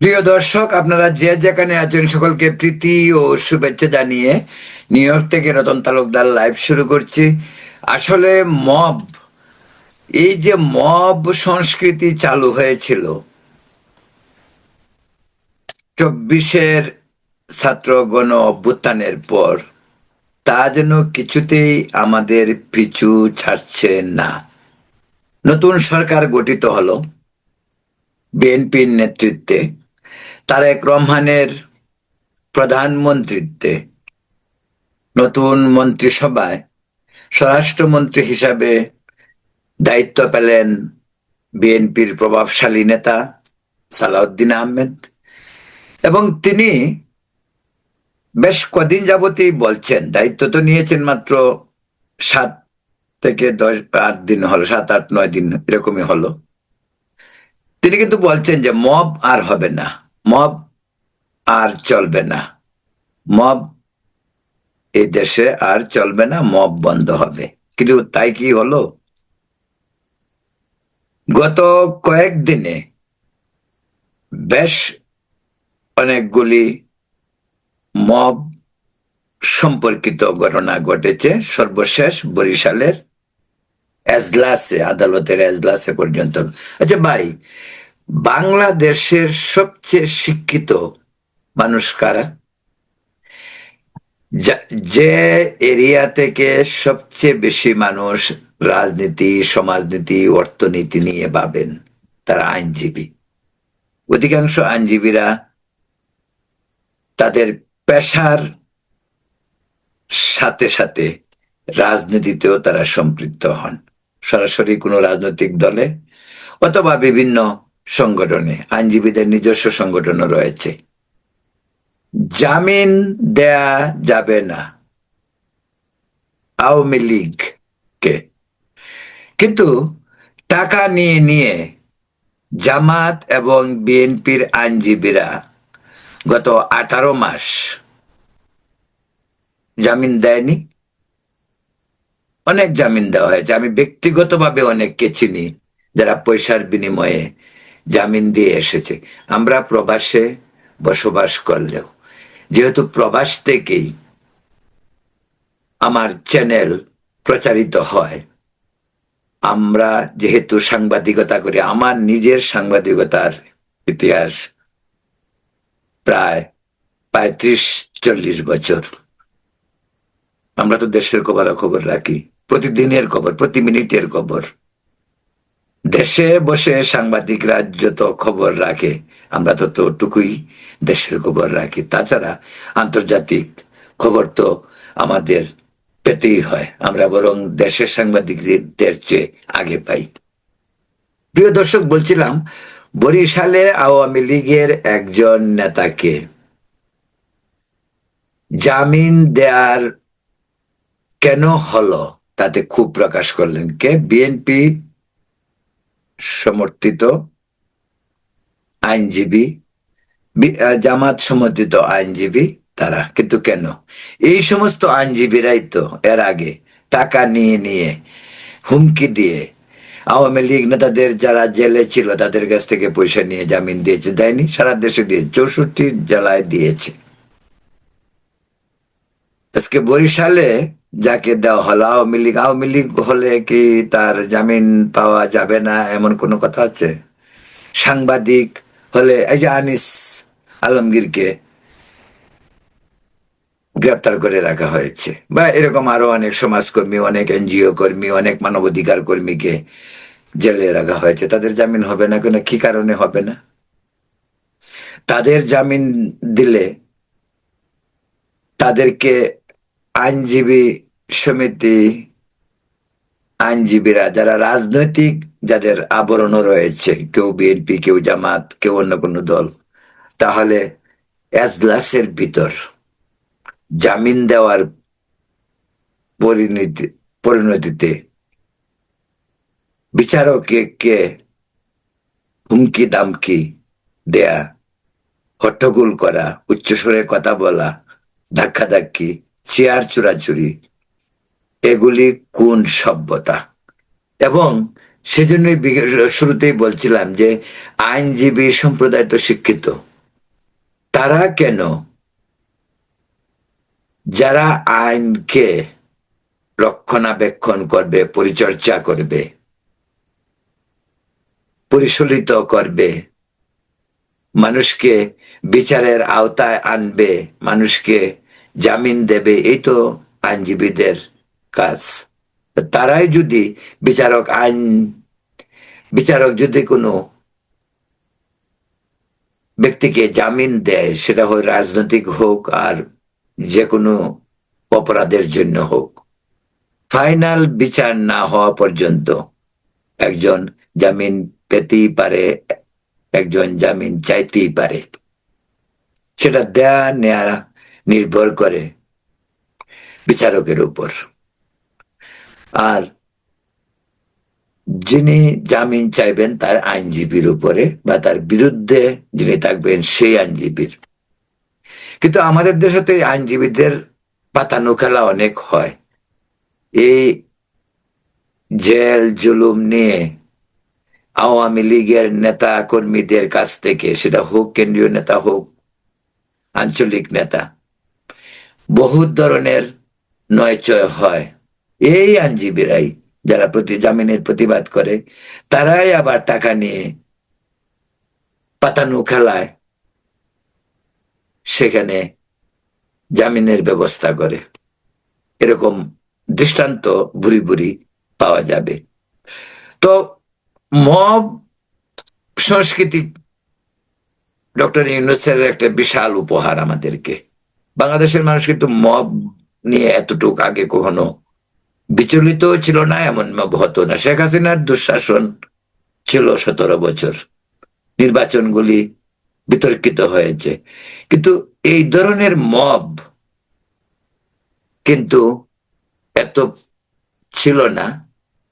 প্রিয় দর্শক, আপনারা যে যেখানে আছেন সকলকে প্রীতি ও শুভেচ্ছা জানিয়ে নিউ ইয়র্ক থেকে রতন তালুকদার লাইভ শুরু করছি। আসলে মব, এই যে মব সংস্কৃতি চালু হয়েছিল 24-এর ছাত্র গণ অভ্যুত্থানের পর, তা যেন কিছুতেই আমাদের পিছু ছাড়ছে না। নতুন সরকার গঠিত হলো বিএনপির নেতৃত্বে, তারেক রহমানের প্রধানমন্ত্রিত্বে। নতুন মন্ত্রিসভায় স্বরাষ্ট্রমন্ত্রী হিসাবে দায়িত্ব পেলেন বিএনপির প্রভাবশালী নেতা সালাউদ্দিন আহমেদ, এবং তিনি বেশ কদিন যাবতই বলছেন, দায়িত্ব তো নিয়েছেন মাত্র 7 থেকে 10 8 দিন হলো, 7 8 9 দিন এরকমই হলো। তিনি কিন্তু বলছেন যে মব আর হবে না, মব আর চলবে না, মব এই দেশে আর চলবে না, মব বন্ধ হবে। কিন্তু তাই কি হলো? গত কয়েকদিনে বেশ অনেকগুলি মব সম্পর্কিত ঘটনা ঘটেছে। সর্বশেষ বরিশালের এজলাসে, আদালতের এজলাসে পর্যন্ত। আচ্ছা ভাই, বাংলাদেশের সবচেয়ে শিক্ষিত মানুষ কারা? যে এরিয়া থেকে সবচেয়ে বেশি মানুষ রাজনীতি, সমাজনীতি, অর্থনীতি নিয়ে ভাবেন, তারা আইনজীবী। অধিকাংশ আইনজীবীরা তাদের পেশার সাথে সাথে রাজনীতিতেও তারা সম্পৃক্ত হন, সরাসরি কোনো রাজনৈতিক দলে অথবা বিভিন্ন সংগঠনে। আইনজীবীদের নিজস্ব সংগঠনও রয়েছে। জামিন দেয়া যাবে না আওয়ামী লীগকে, কিন্তু টাকা নিয়ে নিয়ে জামাত এবং বিএনপির আইনজীবীরা গত 18 মাস জামিন দেয়নি। অনেক জামিন দেওয়া হয়েছে। আমি ব্যক্তিগতভাবে অনেককে চিনি যারা পয়সার বিনিময়ে জামিন দিয়ে এসেছে। আমরা প্রবাসে বসবাস করলেও, যেহেতু প্রবাস থেকেই আমার চ্যানেল প্রচারিত হয়, আমরা যেহেতু সাংবাদিকতা করি, আমার নিজের সাংবাদিকতার ইতিহাস প্রায় 35-40 বছর। আমরা তো দেশের খবর রাখি, প্রতিদিনের খবর, প্রতি মিনিটের খবর। দেশে বসে সাংবাদিকরা যত খবর রাখে, আমরা ততটুকুই দেশের খবর রাখি। তাছাড়া আন্তর্জাতিক খবর তো আমাদের পেতেই হয়, আমরা বরং দেশের সাংবাদিকদের চেয়ে আগে পাই। প্রিয় দর্শক, বলছিলাম বরিশালে আওয়ামী লীগের একজন নেতাকে জামিন দেয়ার কেন হলো, তাতে ক্ষোভ প্রকাশ করলেন কে? বিএনপি সমর্থিত আইনজীবী, জামাত সমর্থিত আইনজীবী তারা। কিন্তু কেন? এই সমস্ত আইনজীবীরাই তো এর আগে টাকা নিয়ে নিয়ে, হুমকি দিয়ে আওয়ামী লীগ নেতাদের যারা জেলে ছিল তাদের কাছ থেকে পয়সা নিয়ে জামিন দিয়েছে। দেয়নি? সারা দেশে দিয়ে 64 জেলায় দিয়েছে। আজকে বরিশালে যাকে দেওয়া হলো আওয়ামী লীগ হলে কি তার জামিন পাওয়া যাবে না এমন কোনো কথা আছে? সাংবাদিক হলে, এই যে আনিস আলমগীরকে গ্রেপ্তার করে রাখা হয়েছে, বা এরকম আরো অনেক সমাজকর্মী, অনেক এনজিও কর্মী, অনেক মানবাধিকার কর্মীকে জেলে রাখা হয়েছে। তাদের জামিন হবে না কেন? কি কারণে হবে না? তাদের জামিন দিলে তাদেরকে আইনজীবী সমিতি, আইনজীবীরা যারা রাজনৈতিক, যাদের আবরণও রয়েছে, কেউ বিএনপি, কেউ জামাত, কেউ অন্য কোনো দল, তাহলে এজলাসের ভিতর জামিন দেওয়ার পরিণতিতে বিচারককে হুমকি দামকি দেয়া, হট্টগোল করা, উচ্চস্বরে কথা বলা, ধাক্কাধাক্কি, চেয়ার চুরাচুরি, এগুলি কোন সভ্যতা? এবং সেজন্যই শুরুতেই বলছিলাম যে আইনজীবী সম্প্রদায় তো শিক্ষিত, তারা কেন, যারা আইনকে রক্ষণাবেক্ষণ করবে, পরিচর্যা করবে, পরিচালিত করবে, মানুষকে বিচারের আওতায় আনবে, মানুষকে জামিন দেবে, এই তো আইনজীবীদের কাজ। তারাই যদি বিচারক যদি কোনো ব্যক্তিকে জামিন দেয়, সেটা হয় রাজনৈতিক হোক আর যে কোনো অপরাধের জন্য হোক, ফাইনাল বিচার না হওয়া পর্যন্ত একজন জামিন পেতেই পারে, একজন জামিন চাইতেই পারে। সেটা দেয়া নেয়া নির্ভর করে বিচারকের উপর। আর যিনি জামিন চাইবেন তার আইনজীবীর উপরে, বা তার বিরুদ্ধে যিনি থাকবেন সেই আইনজীবীর। কিন্তু আমাদের দেশে তো এই আইনজীবীদের পাতানো খেলা অনেক হয়। এই জেল জুলুম নিয়ে আওয়ামী লীগের নেতা কর্মীদের কাছ থেকে, সেটা হোক কেন্দ্রীয় নেতা হোক আঞ্চলিক নেতা, বহুত ধরনের নয়চয় হয়। এই আইনজীবীরাই, যারা জামিনের প্রতিবাদ করে, তারাই আবার টাকা নিয়ে পাতানো খেলায় সেখানে জামিনের ব্যবস্থা করে। এরকম দৃষ্টান্ত ভুরি ভুরি পাওয়া যাবে। তো মব সংস্কৃতি ডক্টর ইউনূসের একটা বিশাল উপহার আমাদেরকে। বাংলাদেশের মানুষ কিন্তু মব নিয়ে এতটুকু আগে কখনো বিচলিত ছিল না, এমন মব হতো না। শেখ হাসিনার দুঃশাসন ছিল 17 বছর, নির্বাচনগুলি বিতর্কিত হয়েছে, কিন্তু এই ধরনের মব কিন্তু এত ছিল না।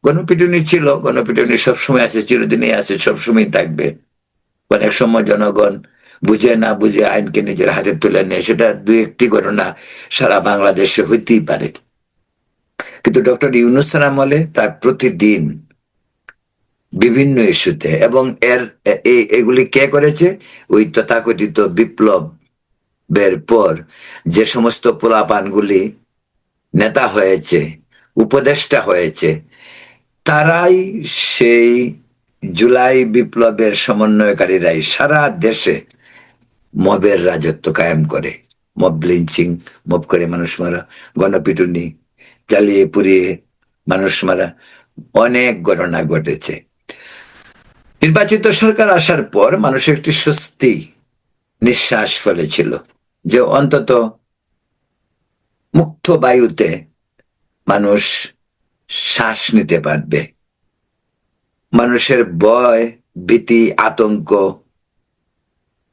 গণপিটুনি ছিল, গণপিটুনি সবসময় আছে, চিরদিনই আছে, সবসময় থাকবে। অনেক সময় জনগণ বুঝে না বুঝে আইনকে নিজের হাতে তুলে নেয়, সেটা দুই একটি ঘটনা সারা বাংলাদেশে হইতেই পারে। কিন্তু ডক্টর ইউনূসের আমলে তার প্রতিদিন বিভিন্ন ইস্যুতে, এবং এগুলি কে করেছে? ওই তথাকথিত বিপ্লবের পর যে সমস্ত পোলাপানগুলি নেতা হয়েছে, উপদেষ্টা হয়েছে, তারাই সেই জুলাই বিপ্লবের সমন্বয়কারীরাই সারা দেশে মবের রাজত্ব কায়েম করে। মব লিঞ্চিং, মব করে মানুষ মারা, গণপিটুনি, জ্বালিয়ে পুড়িয়ে মানুষ মারা, অনেক ঘটনা ঘটেছে। নির্বাচিত সরকার আসার পর মানুষের একটি স্বস্তি নিঃশ্বাস ফেলেছিল যে অন্তত মুক্ত বায়ুতে মানুষ শ্বাস নিতে পারবে। মানুষের ভয়, ভীতি, আতঙ্ক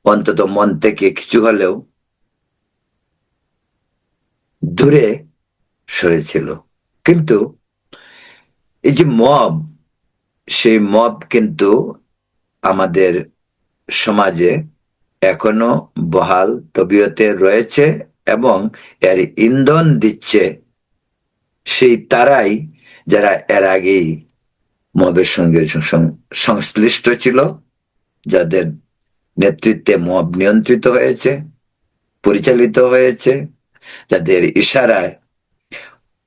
অন্তত মন থেকে কিছু হলেও দূরে সরেছিল। কিন্তু এই যে মব, সেই মব কিন্তু আমাদের সমাজে এখনো বহাল তবিয়তে রয়েছে, এবং এর ইন্ধন দিচ্ছে সেই তারাই যারা এর আগেই মবের সঙ্গে সংশ্লিষ্ট ছিল, যাদের নেতৃত্বে মব নিয়ন্ত্রিত হয়েছে, পরিচালিত হয়েছে, যাদের ইশারায়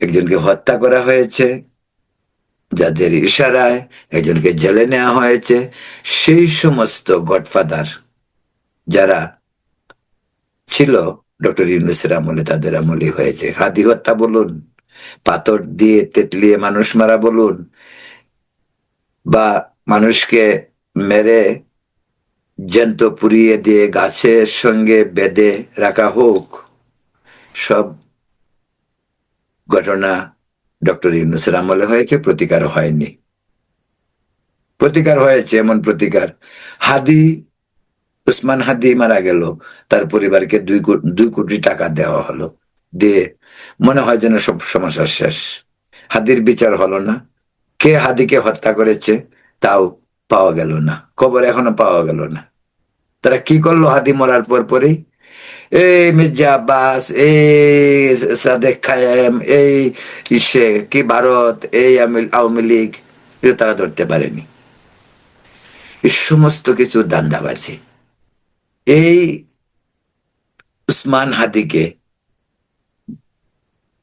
একজনকে হত্যা করা হয়েছে, যাদের ইশারায় একজনকে জেলে নেওয়া হয়েছে। সেই সমস্ত গডফাদার যারা ছিল ডক্টর ইউনূসের আমলে, তাদের আমলে হয়েছে। হাদি হত্যা বলুন, পাথর দিয়ে তেতলিয়ে মানুষ মারা বলুন, বা মানুষকে মেরে জ্যান্ত পুড়িয়ে দিয়ে গাছের সঙ্গে বেঁধে রাখা হোক, সব ঘটনা ডক্টর ইউনূসের আমলে হয়েছে, প্রতিকার হয়নি। প্রতিকার হয়েছে, এমন প্রতিকার, উসমান হাদি মারা গেল, তার পরিবারকে 2 কোটি টাকা দেওয়া হলো, দিয়ে মনে হয় যেন সব সমস্যা শেষ। হাদির বিচার হলো না, কে হাদিকে হত্যা করেছে তাও পাওয়া গেল না, খবর এখনো পাওয়া গেল না। তারা কি করলো হাদি মরার পর পরেই? এই মির্জা আব্বাস, এই সাদেক খায়েম, এই কি ভারত, এই আওয়ামী লীগ, কিন্তু তারা ধরতে পারেনি। এই সমস্ত কিছু দান্দাবাজি। এই উসমান হাদিকে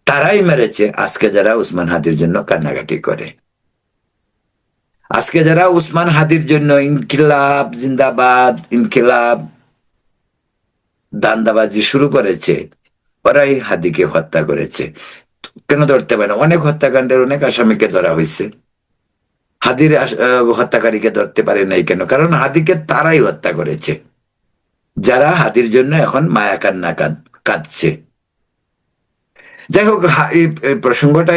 তারাই মেরেছে আজকে যারা উসমান হাদির জন্য কান্নাকাটি করে। আজকে যারা উসমান হাদির জন্য ইনকিলাব জিন্দাবাদ, ইনকিলাব দান্দাবাজি শুরু করেছে, ওরাই হাদিকে হত্যা করেছে। কেন ধরতে পারে না? অনেক হত্যাকাণ্ডের অনেক আসামিকে ধরা হয়েছে, হাদির হত্যাকারীকে ধরতে পারে নাই কেন? কারণ হাদিকে তারাই হত্যা করেছে, যারা হাদির জন্য এখন মায়া কান্না কাঁদছে। যাই হোক, এই প্রসঙ্গটা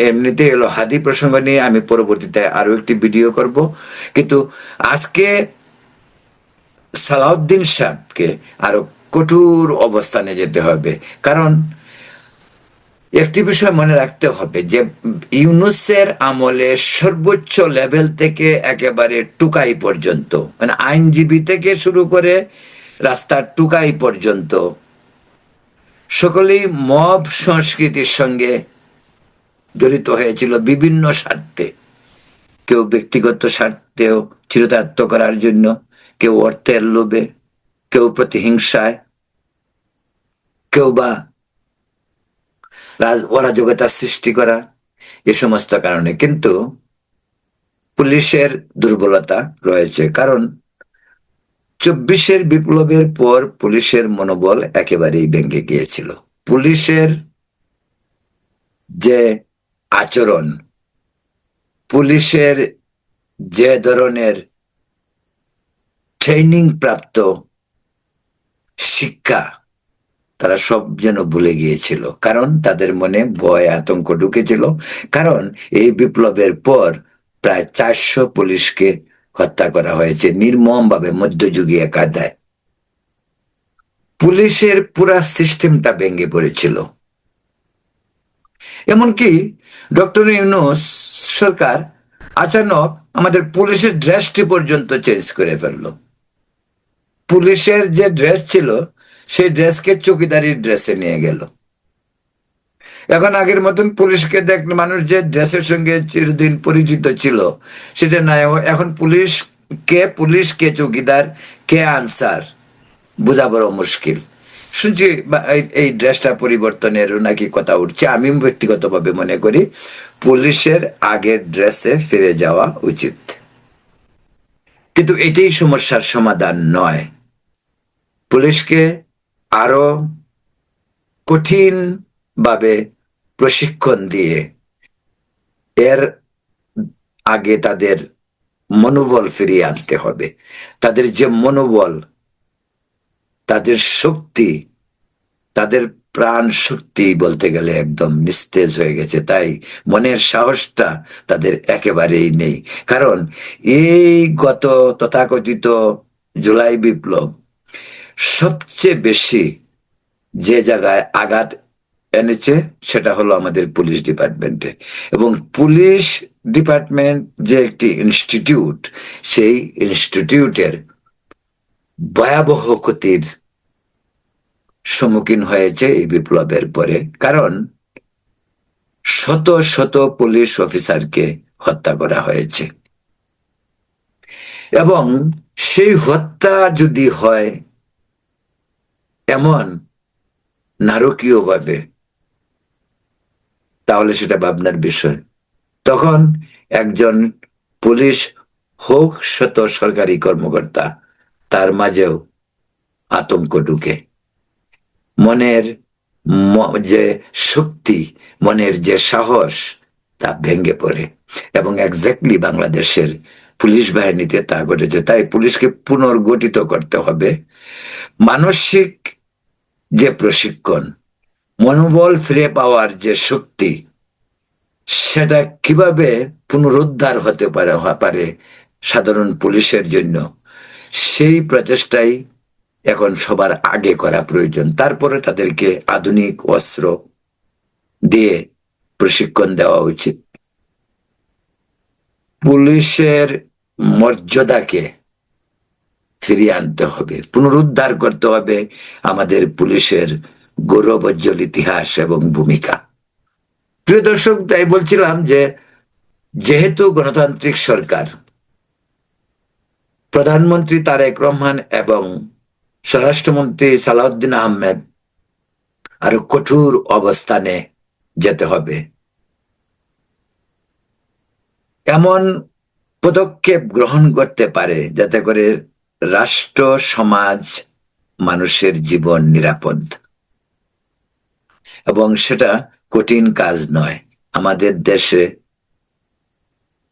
এমনিতে এলো। হাদি প্রসঙ্গ নিয়ে আমি পরবর্তীতে আরো একটি ভিডিও করব, কিন্তু আজকে সালাউদ্দিন সাহেবকে আরো কঠোর অবস্থানে যেতে হবে। কারণ একটি বিষয় মনে রাখতে হবে যে ইউনূসের আমলে সর্বোচ্চ লেভেল থেকে একেবারে টুকাই পর্যন্ত, মানে আইনজীবী থেকে শুরু করে রাস্তার টুকাই পর্যন্ত সকলেই মব সংস্কৃতির সঙ্গে জড়িত হয়েছিল বিভিন্ন স্বার্থে। কেউ ব্যক্তিগত স্বার্থেও চিরতার্থ করার জন্য, কেউ অর্থের লোভে, কেউ প্রতিহিংসায়, কেউ বা অরাজকতা সৃষ্টি করা, এ সমস্ত কারণে। কিন্তু পুলিশের দুর্বলতা রয়েছে, কারণ 24-এর বিপ্লবের পর পুলিশের মনোবল একেবারেই ভেঙে গিয়েছিল। পুলিশের যে আচরণ, পুলিশের যে ধরনের ট্রেনিং প্রাপ্ত শিক্ষা, তারা সব যেন ভুলে গিয়েছিল। কারণ তাদের মনে ভয় আতঙ্ক ঢুকেছিল। কারণ এই বিপ্লবের পর প্রায় 400 পুলিশকে হত্যা করা হয়েছে নির্মম ভাবে, মধ্যযুগীয় কায়দায়। পুলিশের পুরা সিস্টেমটা ভেঙে পড়েছিল। এমনকি ডক্টর ইউনূস সরকার আচানক আমাদের পুলিশের ড্রেসটি পর্যন্ত চেঞ্জ করে ফেললো। পুলিশের যে ড্রেস ছিল সেই ড্রেসকে চৌকিদারির ড্রেসে নিয়ে গেল। এখন আগের মতন পুলিশকে দেখলে মানুষ যে ড্রেসের সঙ্গে চিরদিন পরিচিত ছিল সেটা নাই। এখন পুলিশ কে চৌকিদার, কে আনসার বোঝা বড় মুশকিল। শুনছি এই ড্রেসটা পরিবর্তনের নাকি কথা উঠছে। আমি ব্যক্তিগতভাবে মনে করি পুলিশের আগের ড্রেসে ফিরে যাওয়া উচিত, কিন্তু এটাই সমস্যার সমাধান নয়। পুলিশকে আরো কঠিন ভাবে প্রশিক্ষণ দিয়ে এর আগে তাদের মনোবল ফিরিয়ে আনতে হবে। তাদের যে মনোবল, তাদের শক্তি, তাদের প্রাণ শক্তি বলতে গেলে একদম নিস্তেজ হয়ে গেছে। তাই মনের সাহসটা তাদের একেবারেই নেই। কারণ এই গত তথাকথিত জুলাই বিপ্লব সবচেয়ে বেশি যে জায়গায় আঘাত এনেছে সেটা হলো আমাদের পুলিশ ডিপার্টমেন্টে। এবং পুলিশ ডিপার্টমেন্ট যে একটি ইনস্টিটিউট, সেই ইনস্টিটিউটের ভয়াবহ ক্ষতির সম্মুখীন হয়েছে এই বিপ্লবের পরে। কারণ শত শত পুলিশ অফিসারকে হত্যা করা হয়েছে, এবং সেই হত্যা যদি হয় এমন নারকীয় ভাবে, তাহলে সেটা ভাবনার বিষয়। তখন একজন পুলিশ হোক শত সরকারি কর্মকর্তা, তার মাঝেও আতঙ্ক ঢুকে। মনের যে শক্তি, মনের যে সাহস, তা ভেঙে পড়ে। এবং এক্স্যাক্টলি বাংলাদেশের পুলিশ বাহিনীতে তা ঘটেছে। তাই পুলিশকে পুনর্গঠিত করতে হবে। মানসিক যে প্রশিক্ষণ, মনোবল ফিরে পাওয়ার যে শক্তি, সেটা কিভাবে পুনরুদ্ধার হতে পারে সাধারণ পুলিশের জন্য, সেই প্রচেষ্টাই এখন সবার আগে করা প্রয়োজন। তারপরে তাদেরকে আধুনিক অস্ত্র দিয়ে প্রশিক্ষণ দেওয়া উচিত। পুলিশের মর্যাদাকে ফিরিয়ে আনতে হবে, পুনরুদ্ধার করতে হবে আমাদের পুলিশের গৌরবোজ্জ্বল ইতিহাস এবং ভূমিকা। প্রিয় দর্শক, তাই বলছিলাম যে যেহেতু গণতান্ত্রিক সরকার, প্রধানমন্ত্রী তারেক রহমান এবং স্বরাষ্ট্রমন্ত্রী সালাউদ্দিন আহমেদ আরো কঠোর অবস্থানে যেতে হবে। এমন পদক্ষেপ গ্রহণ করতে পারে যাতে করে রাষ্ট্র, সমাজ, মানুষের জীবন নিরাপদ, এবং সেটা কঠিন কাজ নয়। আমাদের দেশে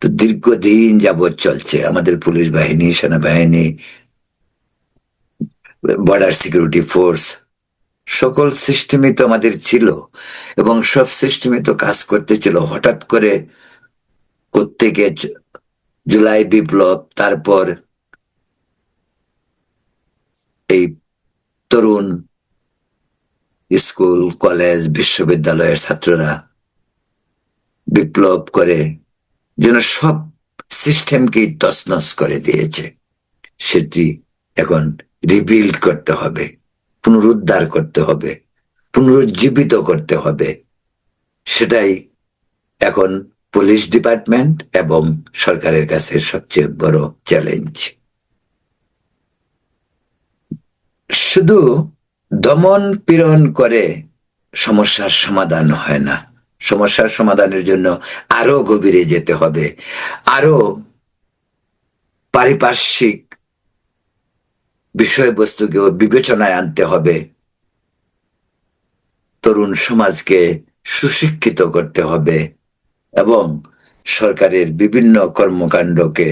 তো দীর্ঘদিন যাবৎ চলছে, আমাদের পুলিশ বাহিনী, সেনাবাহিনী, বর্ডার সিকিউরিটি ফোর্স, সকল সিস্টেমই তো আমাদের ছিল এবং সব সিস্টেমে তো কাজ করতেছিল। হঠাৎ করে কোত্থেকে জুলাই বিপ্লব, তারপর এই তরুণ স্কুল, কলেজ, বিশ্ববিদ্যালয়ের ছাত্ররা বিপ্লব করে যেন সব সিস্টেমকেই তছনছ করে দিয়েছে। সেটি এখন রিবিল্ড করতে হবে, পুনরুদ্ধার করতে হবে, পুনরুজ্জীবিত করতে হবে। সেটাই এখন পুলিশ ডিপার্টমেন্ট এবং সরকারের কাছে সবচেয়ে বড় চ্যালেঞ্জ। শুধু দমন পীড়ন করে সমস্যার সমাধান হয় না। সমস্যার সমাধানের জন্য আরো গভীরে যেতে হবে, আরো পারিপার্শ্বিক বিষয়বস্তুকেও বিবেচনায় আনতে হবে। তরুণ সমাজকে সুশিক্ষিত করতে হবে এবং সরকারের বিভিন্ন কর্মকাণ্ডকে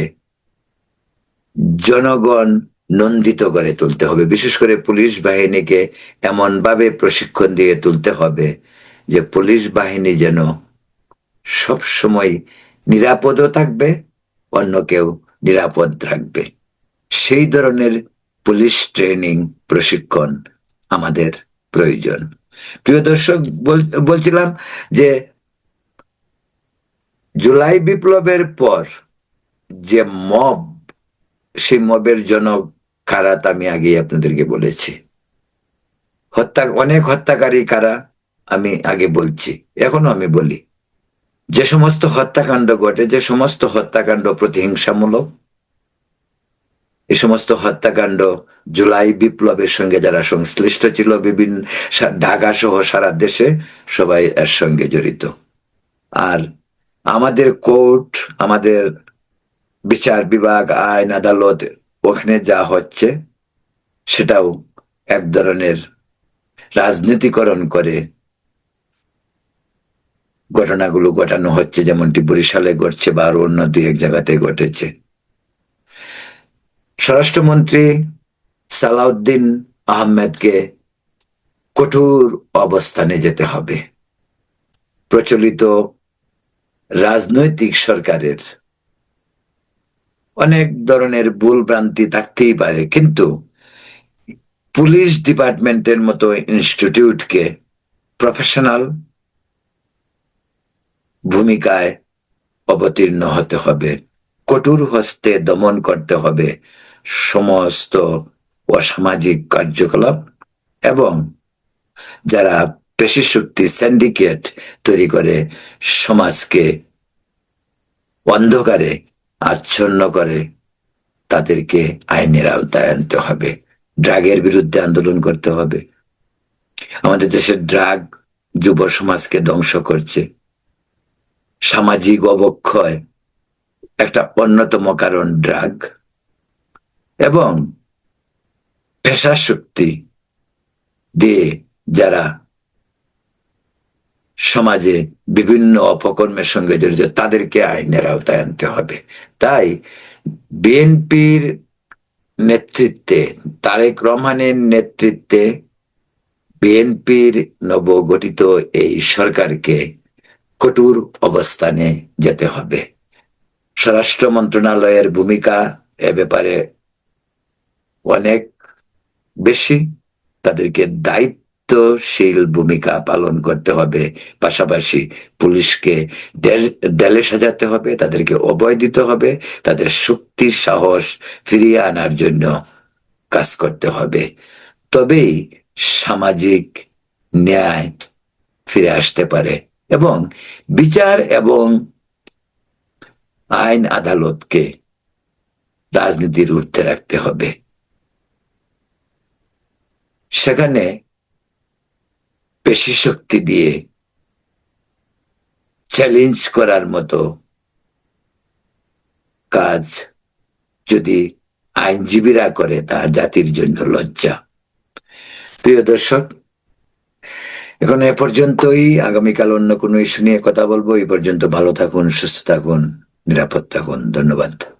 জনগণ নন্দিত করে তুলতে হবে। বিশেষ করে পুলিশ বাহিনীকে এমন ভাবে প্রশিক্ষণ দিয়ে তুলতে হবে যে পুলিশ বাহিনী যেন সব সময় নিরাপদও থাকবে, অন্যকেও নিরাপদ রাখবে। সেই ধরনের পুলিশ ট্রেনিং, প্রশিক্ষণ আমাদের প্রয়োজন। প্রিয় দর্শক, বলছিলাম যে জুলাই বিপ্লবের পর যে মব, সেই মবের জনক কারা তা আমি আগে আপনাদেরকে বলেছি। অনেক হত্যাকারী কারা আমি আগে বলছি, এখনো আমি বলি। যে সমস্ত হত্যাকাণ্ড ঘটে, যে সমস্ত হত্যাকাণ্ড প্রতিহিংসামূলক, এই সমস্ত হত্যাকাণ্ড জুলাই বিপ্লবের সঙ্গে যারা সংশ্লিষ্ট ছিল, বিভিন্ন ঢাকা সহ সারা দেশে সবাই এর সঙ্গে জড়িত। আর আমাদের কোর্ট, আমাদের বিচার বিভাগ, আইন আদালত, ওখানে যা হচ্ছে সেটাও এক ধরনের রাজনীতিকরণ করে ঘটনাগুলো ঘটানো হচ্ছে, যেমনটি বরিশালে ঘটছে বা আরো অন্য দুই এক জায়গাতে ঘটেছে। স্বরাষ্ট্রমন্ত্রী সালাউদ্দিন আহমেদকে কঠোর অবস্থানে যেতে হবে। প্রচলিত রাজনৈতিক সরকারের অনেক ধরনের ভুল ভ্রান্তি থাকতেই পারে, কিন্তু পুলিশ ডিপার্টমেন্টের মতো ইনস্টিটিউটকে প্রফেশনাল ভূমিকায় অবতীর্ণ হতে হবে। কঠোর হস্তে দমন করতে হবে সমস্ত অসামাজিক কার্যকলাপ এবং যারা পেশি শক্তি সিন্ডিকেট তৈরি করে সমাজকে অন্ধকারে আচ্ছন্ন করে, তাদেরকে আইনের আওতায় আনতে হবে। ড্রাগের বিরুদ্ধে আন্দোলন করতে হবে। আমাদের দেশের ড্রাগ যুব সমাজকে ধ্বংস করছে। সামাজিক অবক্ষয় একটা অন্যতম কারণ ড্রাগ, এবং পেশা শক্তি দিয়ে যারা সমাজে বিভিন্ন অপকর্মের সঙ্গে জড়িত, তাদেরকে আইনের আওতায় আনতে হবে। তাই বিএনপির নেতৃত্বে, তারেক রহমানের নেতৃত্বে বিএনপির নবগঠিত এই সরকারকে কঠোর অবস্থানে যেতে হবে। স্বরাষ্ট্র মন্ত্রণালয়ের ভূমিকা এ ব্যাপারে অনেক বেশি, তাদেরকে দায়িত্বশীল ভূমিকা পালন করতে হবে। পাশাপাশি পুলিশকে ঢেলে সাজাতে হবে, তাদেরকে অভয় দিতে হবে, তাদের শক্তি সাহস ফিরিয়ে আনার জন্য কাজ করতে হবে। তবেই সামাজিক ন্যায় ফিরে আসতে পারে এবং বিচার এবং আইন আদালতকে রাজনীতির ঊর্ধ্বে রাখতে হবে। সেখানে পেশি শক্তি দিয়ে চ্যালেঞ্জ করার মতো কাজ যদি আইনজীবীরা করে, তার জাতির জন্য লজ্জা। প্রিয় দর্শক, এখন এ পর্যন্তই। আগামীকাল অন্য কোনো ইস্যু নিয়ে কথা বলবো। এই পর্যন্ত ভালো থাকুন, সুস্থ থাকুন, নিরাপদ থাকুন। ধন্যবাদ।